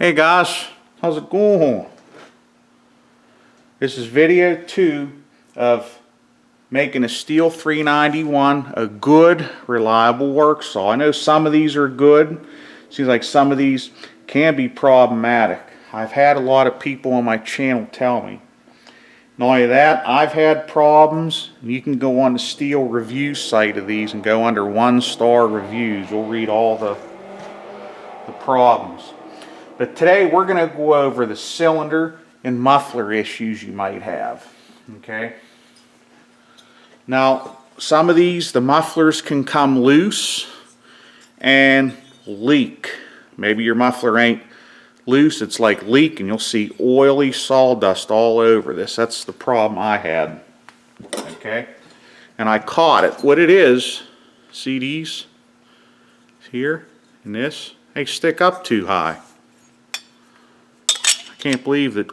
Hey guys, how's it going? This is video 2 of making a Stihl 391 a good, reliable work saw. I know some of these are good. Seems like some of these can be problematic. I've had a lot of people on my channel tell me. Not only that, I've had problems. You can go on the Stihl review site of these and go under 1-star reviews. You'll read all the problems. But today we're going to go over the cylinder and muffler issues you might have. Okay. Now, some of these, the mufflers can come loose and leak. Maybe your muffler ain't loose, it's like leaking. You'll see oily sawdust all over this. That's the problem I had. Okay. And I caught it. What it is, see these here and this? They stick up too high. Can't believe that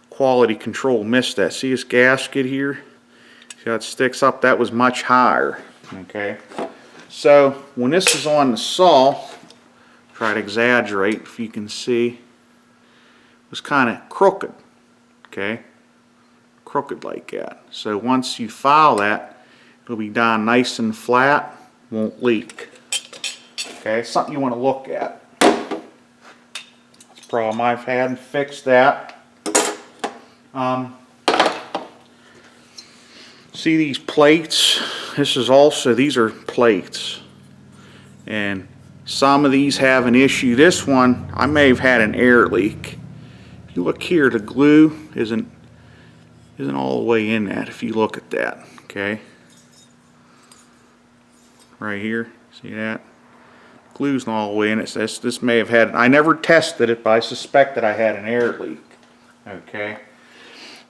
quality control missed that. See this gasket here? See how it sticks up? That was much higher. Okay, so when this is on the saw, try to exaggerate if you can see, it was kind of crooked. Okay, crooked like that. So once you file that, it'll be down nice and flat, won't leak. Okay, it's something you want to look at. Problem I've had and fixed that. See these plates? This is also, these are plates, and some of these have an issue. This one, I may have had an air leak. If you look here, the glue isn't all the way in that. If you look at that, okay, right here, see that? Glue's not all the way in it. This may have had, I never tested it, but I suspect that I had an air leak. Okay.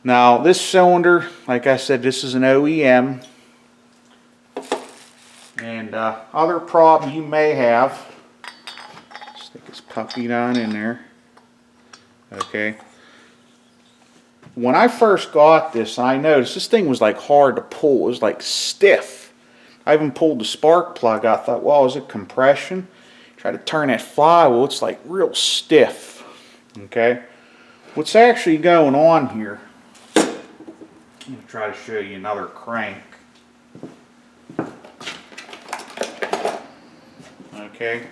Now this cylinder, like I said, this is an OEM. And other problem you may have, stick this puppy down in there. Okay. When I first got this, I noticed this thing was like hard to pull. It was like stiff. I even pulled the spark plug out. I thought, well, is it compression? Try to turn that flywheel, it's like real stiff. Okay, what's actually going on here? I'm going to try to show you another crank. Okay,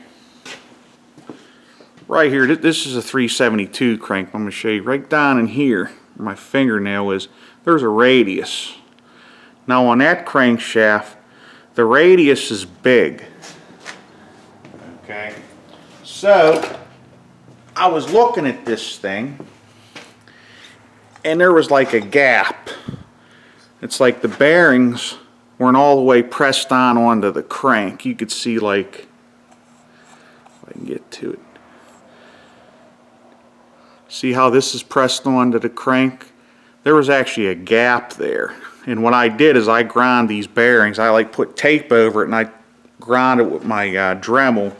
right here, this is a 372 crank. I'm going to show you right down in here where my fingernail is. There's a radius. Now on that crankshaft, the radius is big. Okay, so I was looking at this thing and there was like a gap. It's like the bearings weren't all the way pressed on onto the crank. You could see, like, if I can get to it. See how this is pressed onto the crank? There was actually a gap there. And what I did is I ground these bearings. I like put tape over it and I ground it with my Dremel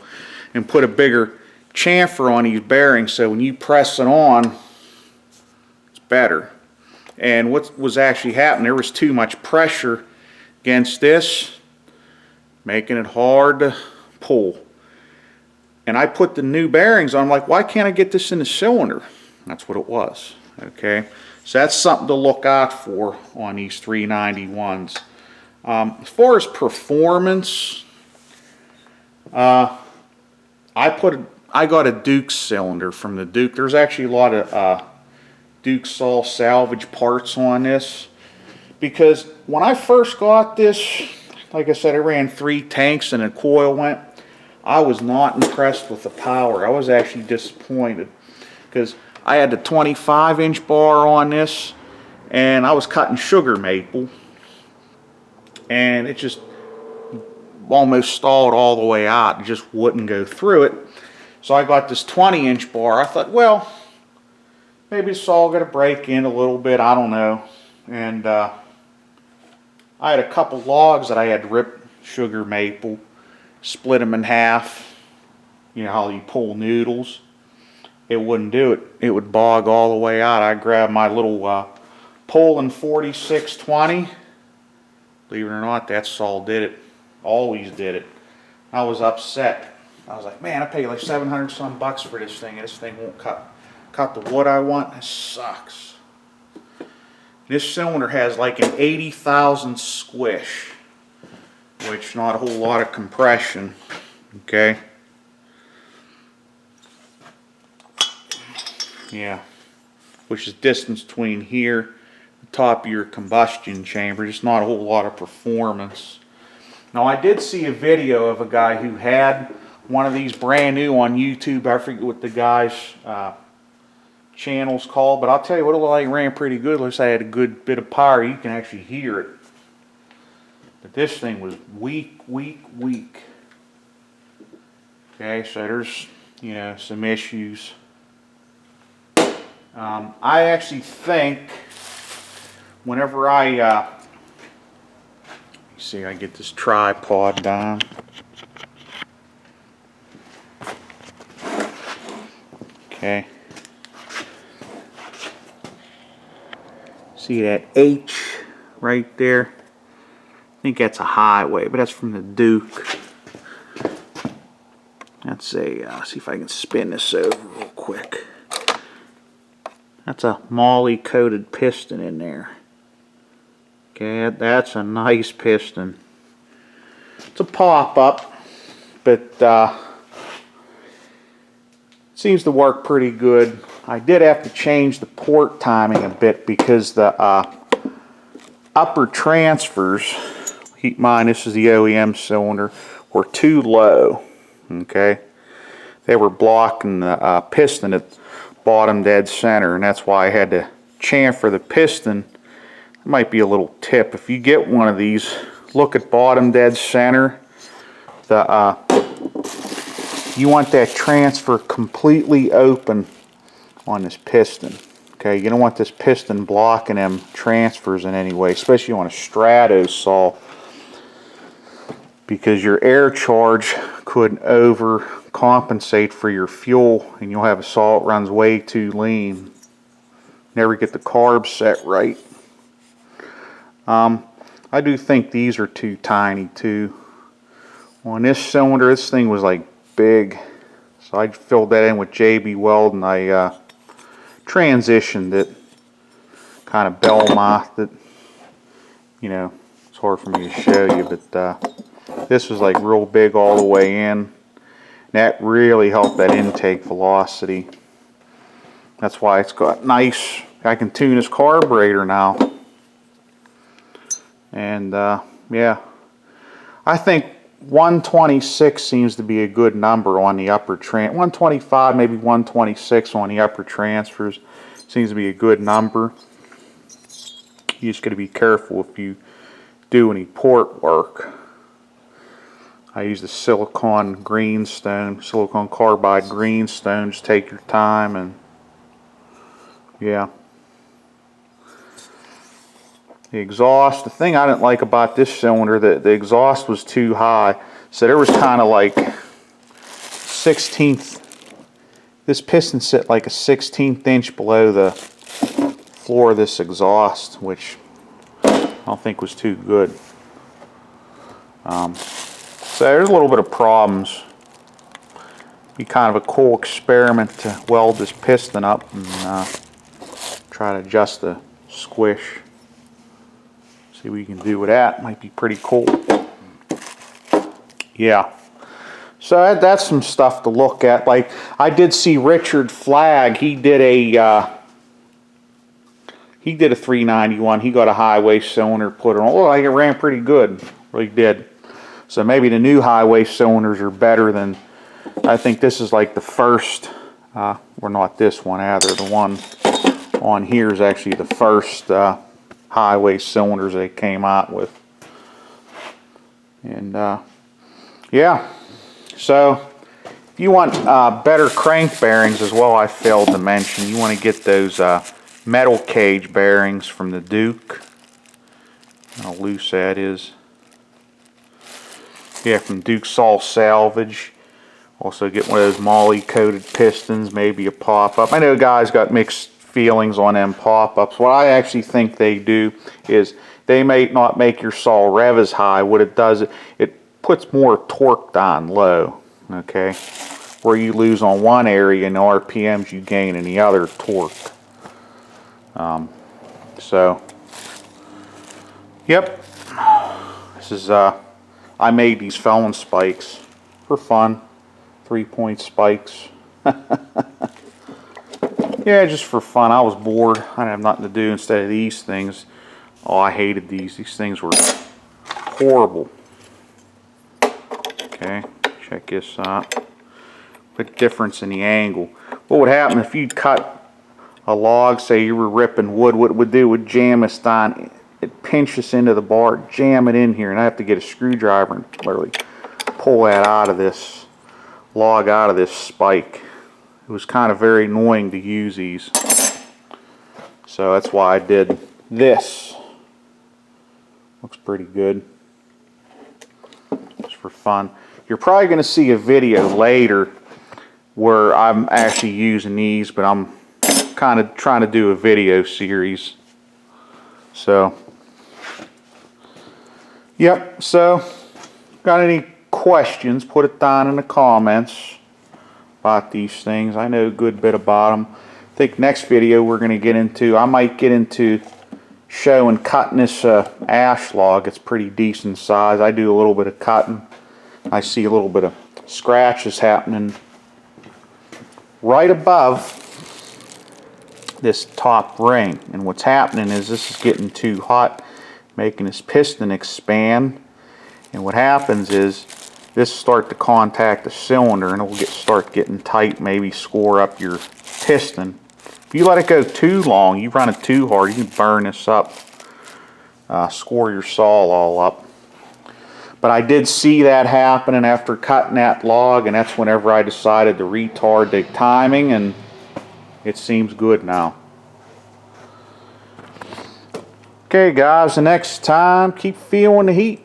and put a bigger chamfer on these bearings so when you press it on, it's better. And what was actually happening, there was too much pressure against this, making it hard to pull. And I put the new bearings on. I'm like, why can't I get this in the cylinder? That's what it was. Okay, so that's something to look out for on these 391s. As far as performance, I got a Duke cylinder from the Duke. There's actually a lot of Duke saw salvage parts on this, because when I first got this, like I said, I ran 3 tanks and a coil went. I was not impressed with the power. I was actually disappointed because I had the 25-inch bar on this and I was cutting sugar maple and it just almost stalled all the way out. It just wouldn't go through it. So I got this 20-inch bar. I thought, well, maybe it's all going to break in a little bit. I don't know. And I had a couple logs that I had ripped sugar maple, split them in half. You know how you pull noodles? It wouldn't do it. It would bog all the way out. I grabbed my little Poland 4620. Believe it or not, that saw did it. Always did it. I was upset. I was like, man, I paid like 700 some bucks for this thing, and this thing won't cut the wood I want. That sucks. This cylinder has like an 80,000 squish, which not a whole lot of compression. Okay. Yeah. Which is distance between here, the top of your combustion chamber. Just not a whole lot of performance. Now I did see a video of a guy who had one of these brand new on YouTube. I forget what the guy's channel's called, but I'll tell you what, it looked like it ran pretty good. Looks like I had a good bit of power. You can actually hear it. But this thing was weak. Okay, so there's, you know, some issues. I actually think whenever I see, I get this tripod down. Okay. See that H right there? I think that's a highway, but that's from the Duke. That's a, see if I can spin this over real quick. That's a moly coated piston in there. Okay, that's a nice piston. It's a pop-up, but seems to work pretty good. I did have to change the port timing a bit because the upper transfers, keep in mind this is the OEM cylinder, were too low. Okay, they were blocking the piston at bottom dead center, and that's why I had to chamfer the piston. It might be a little tip. If you get one of these, look at bottom dead center. You want that transfer completely open on this piston. Okay, you don't want this piston blocking them transfers in any way, especially on a strato saw, because your air charge could overcompensate for your fuel, and you'll have a saw that runs way too lean. Never get the carbs set right. I do think these are too tiny too. On this cylinder, this thing was like big, so I filled that in with JB Weld, and I transitioned it, kind of bell-mouthed it. You know, it's hard for me to show you, but this was like real big all the way in. That really helped that intake velocity. That's why it's got nice, I can tune this carburetor now. And yeah, I think 126 seems to be a good number on the upper 125, maybe 126 on the upper transfers seems to be a good number. You just got to be careful if you do any port work. I use the silicon carbide greenstone. Just take your time, and yeah. The exhaust, the thing I didn't like about this cylinder, the exhaust was too high. So there was kind of like 16th, this piston sit like a 16th inch below the floor of this exhaust, which I don't think was too good. So there's a little bit of problems. Be kind of a cool experiment to weld this piston up and try to adjust the squish. See what you can do with that. Might be pretty cool. Yeah. So that's some stuff to look at. Like, I did see Richard Flagg. He did a 391. He got a highway cylinder put on. Oh, like it ran pretty good. Really did. So maybe the new highway cylinders are better than. I think this is like the first. Or not this one either. The one on here is actually the first. Highway cylinders they came out with. And yeah, so if you want better crank bearings as well, I failed to mention, you want to get those metal cage bearings from the Duke. How loose that is. Yeah, from Duke Saw Salvage. Also get one of those moly coated pistons, maybe a pop-up. I know guys got mixed feelings on them pop-ups. What I actually think they do is they may not make your saw rev as high. What it does, it puts more torque down low. Okay, where you lose on one area in RPMs, you gain in the other torque. So, yep, this is, I made these felon spikes for fun, 3-point spikes. Yeah, just for fun. I was bored. I didn't have nothing to do instead of these things. Oh, I hated these. These things were horrible. Okay, check this out. Big difference in the angle. What would happen if you cut a log, say you were ripping wood, what it would do would jam this down. It pinch this into the bar, jam it in here, and I have to get a screwdriver and literally pull that out of this log, out of this spike. It was kind of very annoying to use these. So that's why I did this. Looks pretty good. Just for fun. You're probably going to see a video later where I'm actually using these, but I'm kind of trying to do a video series. So, yep, so got any questions, put it down in the comments about these things. I know a good bit about them. I think next video we're going to get into, I might get into showing cutting this ash log. It's pretty decent size. I do a little bit of cutting. I see a little bit of scratches happening right above this top ring, and what's happening is this is getting too hot, making this piston expand, and what happens is this start to contact the cylinder and it will start getting tight, maybe score up your piston. If you let it go too long, you run it too hard, you can burn this up, score your saw all up. But I did see that happening after cutting that log, and that's whenever I decided to retard the timing, and it seems good now. Okay guys, the next time, keep feeling the heat.